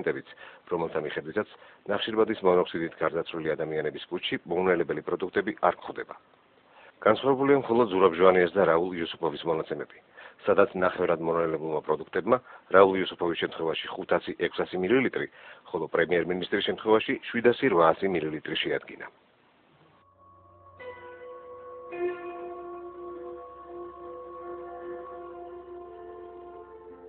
დოკუმენტებიც, რომელთა მიხედვითაც ნახშირბადის მონოქსიდით გარდაცვლილი ადამიანების კუჭში მოუნელებელი პროდუქტები არ გვხვდება. განსხვავებულია მხოლოდ ზურაბ ჟვანიას და რაულ იუსუფოვის მონაცემები, სადაც ნახევრად მონელებულმა პროდუქტებმა რაულ იუსუფოვის შემთხვევაში 500-600 მილილიტრი, ხოლო პრემიერ-მინისტრის შემთხვევაში 700-800 მილილიტრი შეადგინა.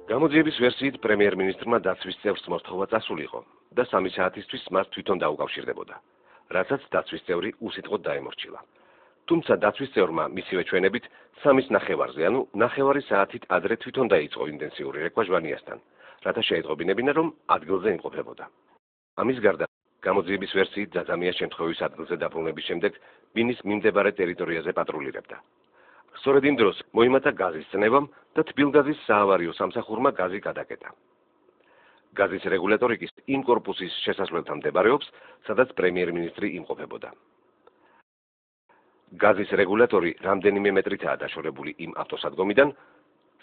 გამოძიების ვერსიით პრემიერ-მინისტრმა დაცვის წევრს მოსთხოვა წასულიყო და 3 საათისთვის მას თვითონ დაუკავშირდებოდა, რასაც დაცვის წევრი უსიტყვოდ დაემორჩილა. თუმცა დაცვის წევრმა მისივე ჩვენებით 3:30-ზე, ანუ 9 საათით ადრე თვითონ დაიწყო ინტენსიური რეკვა ჟვანიასთან, რათა შეეტყობინებინა, რომ ადგილზე იმყოფებოდა. ამის გარდა, გამოძიების ვერსიით ძაძამიას შემთხვევის ადგილზე დაბრუნების შემდეგ ბინის მიმდებარე ტერიტორიაზე პატრულირებდა. სწორედ იმ დროს მოიმატა გაზის წნევამ და თბილგაზის საავარიო სამსახურმა გაზი გადაკეტა. გაზის რეგულატორი კი იმ კორპუსის შესასვლელთან მდებარეობს, სადაც პრემიერ-მინისტრი იმყოფებოდა. გაზის რეგულატორი რამდენიმე მეტრითაა დაშორებული იმ ავტოსადგომიდან,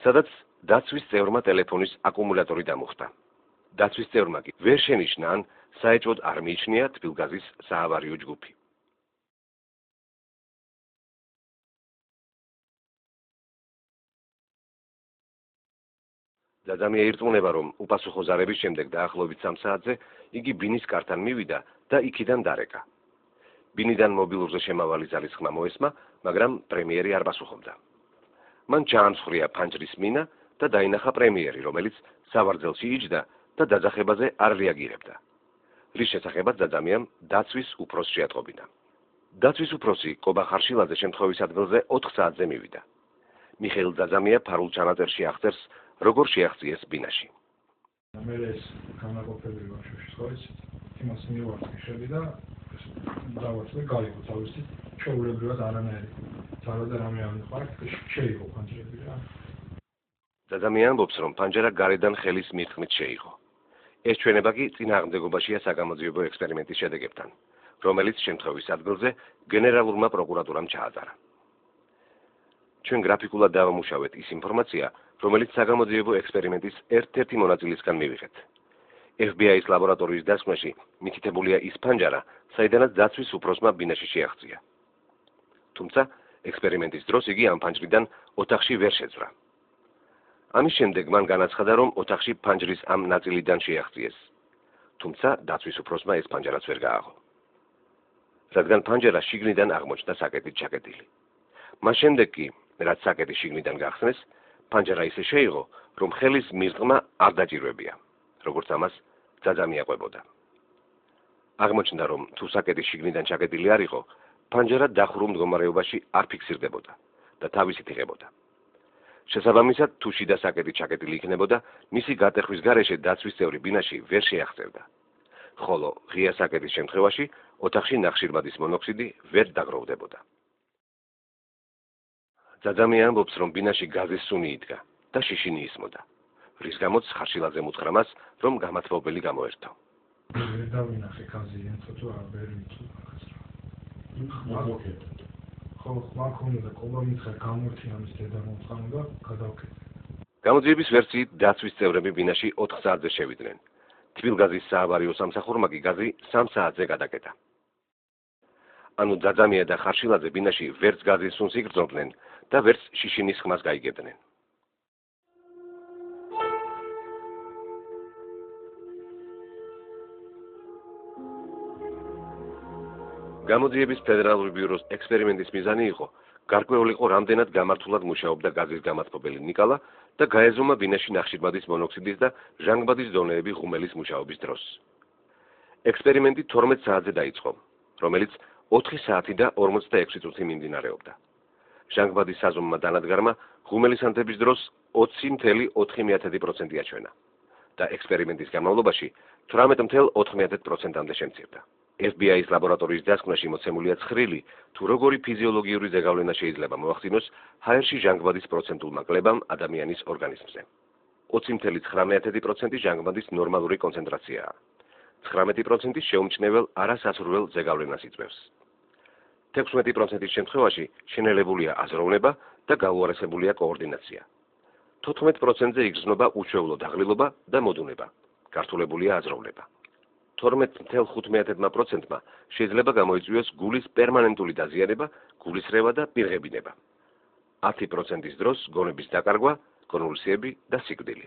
სადაც დაცვის წევრმა ტელეფონის აკუმულატორი დამუხტა. დაცვის წევრმა კი ვერ შენიშნა ან საეჭვოდ არ მიიჩნია თბილგაზის საავარიო ჯგუფი. ძაძამია ირწმუნება, რომ უპასუხო ზარების შემდეგ დაახლოებით 3 საათზე იგი ბინის კართან მივიდა და იქიდან დარეკა. ბინიდან მობილურზე შემავალი ძალისხმა მოესმა, მაგრამ პრემიერი არ პასუხობდა. მან ჩაამსხვრია ფანჯრის მინა და დაინახა პრემიერი, რომელიც სავარძელში იჯდა და დაძახებაზე არ რეაგირებდა. რის შესახებაც ძაძამიამ დაცვის უფროსს შეატყობინა. დაცვის უფროსი კობა ხარშილაძე შემთხვევის ადგილზე 4 საათზე მივიდა. მიხეილ ძაძამია ფარულ ჩანაწერში აღწერს, როგორ შეაღწიეს ბინაში. მე ეს განაყოფები ვარ შეხოიც, იმას მივარდი ხელი და დავაწყე გაიგო თავისი ჩვეულებრივად არანაირი. ძალადა რამე არ მიყარ, შეიღო ფანჯრები რა. ძაძამია ამბობს, რომ ფანჯარა გარედან ხელის მირთმით შეიღო. ეს ჩვენება კი წინააღმდეგობაშია საგამოძიებო ექსპერიმენტის შედეგებთან, რომელიც შემთხვევის ადგილზე გენერალურმა პროკურატურამ ჩაატარა. ჩვენ გრაფიკულად დავამუშავეთ ის ინფორმაცია, რომელიც საგამოძიებო ექსპერიმენტის ერთ-ერთი მონაწილისგან მივიღეთ. FBI-ის ლაბორატორიის დასკვნაში მითითებულია ის ფანჯარა, საიდანაც დაცვის უფროსმა ბინაში შეაღწია. თუმცა ექსპერიმენტის დროს იგი ამ ფანჯრიდან ოთახში ვერ შეძვრა. ამის შემდეგ მან განაცხადა, რომ ოთახში ფანჯრის ამ ნაწილიდან შეაღწიეს. თუმცა დაცვის უფროსმა ეს ფანჯარაც ვერ გააღო. რადგან ფანჯარა შიგნიდან აღმოჩნდა საკეტით ჩაკეტილი. მას შემდეგ კი, რაც საკეტი შიგნიდან გახსნეს, ფანჯარა ისე შეიღო, რომ ხელის მირტყმა არ დაჭირვებია, როგორც ამას ძაძამია ყვებოდა. აღმოჩნდა, რომ თუ საკეტი შიგნიდან ჩაკეტილი არ იყო, ფანჯარა დახურულ მდგომარეობაში არ ფიქსირდებოდა და თავისით იღებოდა. შესაბამისად, თუ შიდა საკეტი ჩაკეტილი იქნებოდა, მისი გატეხვის გარეშე დაცვის წევრი ბინაში ვერ შეაღწევდა. ხოლო ღია საკეტის შემთხვევაში ოთახში ნახშირბადის მონოქსიდი ვერ დაგროვდებოდა. ძაძამია ამბობს, რომ ბინაში გაზის სუნი იდგა და შიშინი ისმოდა, რის გამოც ხარშილაძემ უთხრა მას, რომ გამათბობელი გამოერთო. დავინახე გაზი ენცოტო არ ვერ მიწუდა. ხო, მაგონდა ყობა მითხრა გამორთი ამის დედა მომხანო და გადავკეტე. გამოძიების ვერსიით დაცვის წევრები ბინაში 4 საათზე შევიდნენ. თბილგაზის საავარიო სამსახურმა კი გაზი 3 საათზე გადაკეტა. ანუ ძაძამია და ხარშილაძე ბინაში ვერც გაზის სუნს იგრძნობდნენ და ვერც შიშინის ხმას გაიგებდნენ. გამოძიების ფედერალური ბიუროს ექსპერიმენტის მიზანი იყო გარკვეულიყო რამდენად გამართულად მუშაობდა გაზის გამათბობელი ნიკალა და გაეზომა ბინაში ნახშირბადის მონოქსიდის და ჟანგბადის დონეები ღუმელის მუშაობის დროს. ექსპერიმენტი 12 საათზე დაიწყო, რომელიც 4 საათი და 46 წუთი მიმდინარეობდა. ჟანგბადის საზომმა დანადგარმა ღუმელის ანთების დროს 20.4% აჩვენა და ექსპერიმენტის განმავლობაში 18.4%-მდე შემცირდა. FBI-ის ლაბორატორიის დასკვნაში მოცემულია ცხრილი, თუ როგორი ფიზიოლოგიური ზეგავლენა შეიძლება მოახდინოს ჰაერში ჟანგბადის პროცენტულმა კლებამ ადამიანის ორგანიზმზე. 20.9% ჟანგბადის ნორმალური კონცენტრაციაა. 19% შეუმჩნევლ არასასურველ ზეგავლენას იწვევს. 16%-ის შემთხვევაში შენელებულია აზროვნება და გაუარესებულია კოორდინაცია. 14%-ზე იგრძნობა უჩვეულო დაღლილობა და მოდუნება. გართულებულია აზროვნება. 12.5%-მა შეიძლება გამოიწვიოს გულის პერმანენტული დაზიანება, გულისრევა და პირღებინება. 10%-ის დროს გონების დაკარგვა, კონვულსიები და სიკვდილი.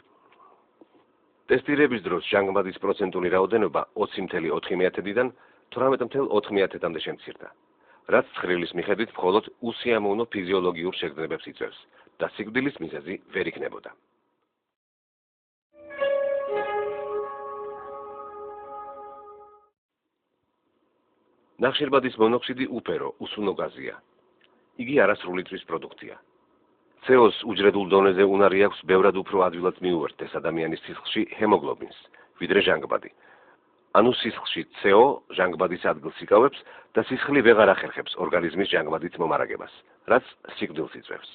ტესტირების დროს ჟანგბადის პროცენტული რაოდენობა 20.4%-დან 18.4%-მდე შემცირდა, რაც ცხრილის მიხედვით მხოლოდ უსიამოვნო ფიზიოლოგიურ შეგრძნებებს იწვევს და სიკვდილის მიზეზი ვერ იქნებოდა. ნახშირბადის მონოქსიდი უფერო, უსუნო გაზია. იგი არასრული წვის პროდუქტია. CO-ს უჯრედულ დონეზე უნარი აქვს ბევრად უფრო ადვილად მიუერთდეს ადამიანის სისხლში ჰემოგლობინს, ვიდრე ჟანგბადი. ანუ სისხლში CO ჟანგბადის ადგილს იკავებს და სისხლი ვეღარ ახერხებს ორგანიზმის ჟანგბადით მომარაგებას, რაც სიკვდილს იწვევს.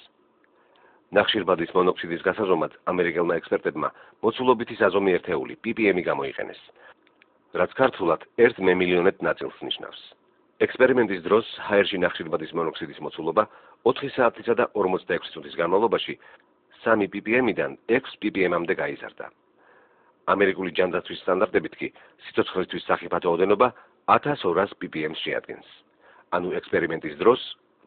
ნახშირბადის მონოქსიდის გასაზომად ამერიკელმა ექსპერტებმა მოცულობითი საზომი ერთეული ppm-ი გამოიყენეს, რაც ქართულად 1 მემილიონეთ ნაწილს ნიშნავს. ექსპერიმენტის დროს ჰაერში ნახშირბადის მონოქსიდის მოცულობა 4 საათისა და 46 წუთის განმავლობაში 3 ppm-დან 6 ppm-მდე გაიზარდა. ამერიკული ჯანდაცვის სტანდარტებით კი სიცოცხლისთვის სახიფათო ოდენობა 1200 ppm-ს შეადგენს. ანუ ექსპერიმენტის დროს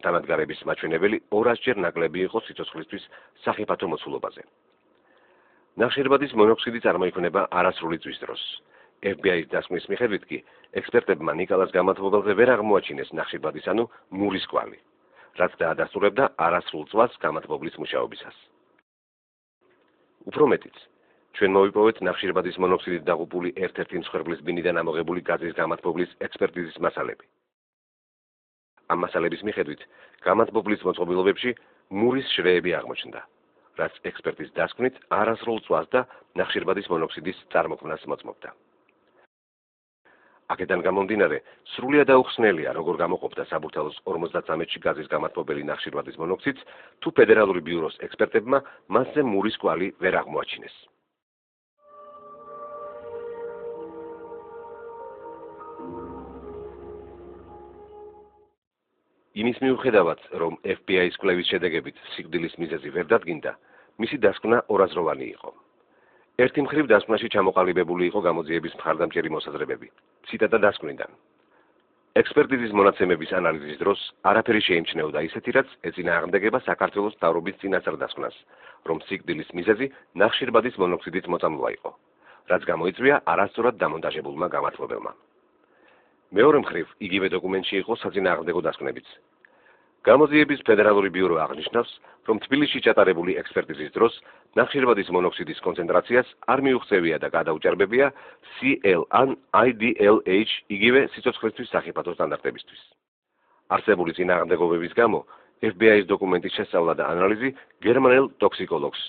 დამადგარების მაჩვენებელი 200-ჯერ ნაკლები იყო სიცოცხლისთვის სახიფათო მოცულობაზე. ნახშირბადის მონოქსიდი წარმოიქმნება არასრული წვის დროს. FBI-ის დასკვნის მიხედვით კი ექსპერტებმა ნიკალას გამათბობელზე ვერ აღმოაჩინეს ნახშირბადის ანუ მურის კვალი, რაც დაადასტურებდა არასრულ წვას გამათბობლის მუშაობისას. უფრო მეტიც, ჩვენ მოვიპოვეთ ნახშირბადის მონოქსიდით დაღუპული ერთ-ერთი მსხვერპლის ბინიდან ამოღებული გაზის გამათბობლის ექსპერტიზის მასალები. ამ მასალების მიხედვით გამათბობლის მოწყობილობებში მურის შრეები აღმოჩნდა, რაც ექსპერტის დასკვნით არასრულ წვას და ნახშირბადის მონოქსიდის წარმოქმნას მოწმობდა. აქედან გამომდინარე, სრულიად აუხსნელია, როგორ გამოყოფდა საბურთალოს 53-ში გაზის გამათბობელი ნახშირბადის მონოქსიდს, თუ ფედერალური ბიუროს ექსპერტებმა მასზე მურის კვალი ვერ აღმოაჩინეს. იმის მიუხედავად, რომ FBI-ის კვლევის შედეგებით სიკვდილის მიზეზი ვერ დადგინდა, მისი დასკვნა ორაზროვანი იყო. ერთი მხრივ დასკვნაში ჩამოყალიბებული იყო გამოძიების მხარდამჭერი მოსაზრებები. ციტატა დასკვნიდან. ექსპერტიზის მონაცემების ანალიზის დროს არაფერი შეიმჩნეოდა ისეთი, რაც ეწინააღმდეგება საქართველოს მთავრობის წინასწარ დასკვნას, რომ სიკვდილის მიზეზი ნახშირბადის მონოქსიდით მოწამვლა იყო, რაც გამოიწვია არასწორად დამონტაჟებულმა გამათბობელმა. მეორე მხრივ, იგივე დოკუმენტში იყო საწინააღმდეგო დასკვნებიც. გამოძიების ფედერალური ბიურო აღნიშნავს, რომ თბილისში ჩატარებული ექსპერტიზის დროს ნახშირბადის მონოქსიდის კონცენტრაციას არ მიუღწევია და გადაუჭარბებია CL ან IDLH იგივე სიცოცხლისთვის სახიფათო სტანდარტებისთვის. არსებული წინააღმდეგობების გამო FBI-ის დოკუმენტის შესწავლა და ანალიზი გერმანელ ტოქსიკოლოგს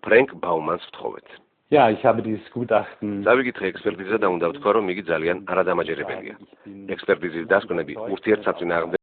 ფრენკ ბაუმანს ვთხოვეთ. Ja, ich habe dieses Gutachten. დავიკითხე ექსპერტიზა და უნდა ვთქვა, რომ იგი ძალიან არადამაჯერებელია. ექსპერტიზის დასკვნები ურთიერთსაწინააღმდეგო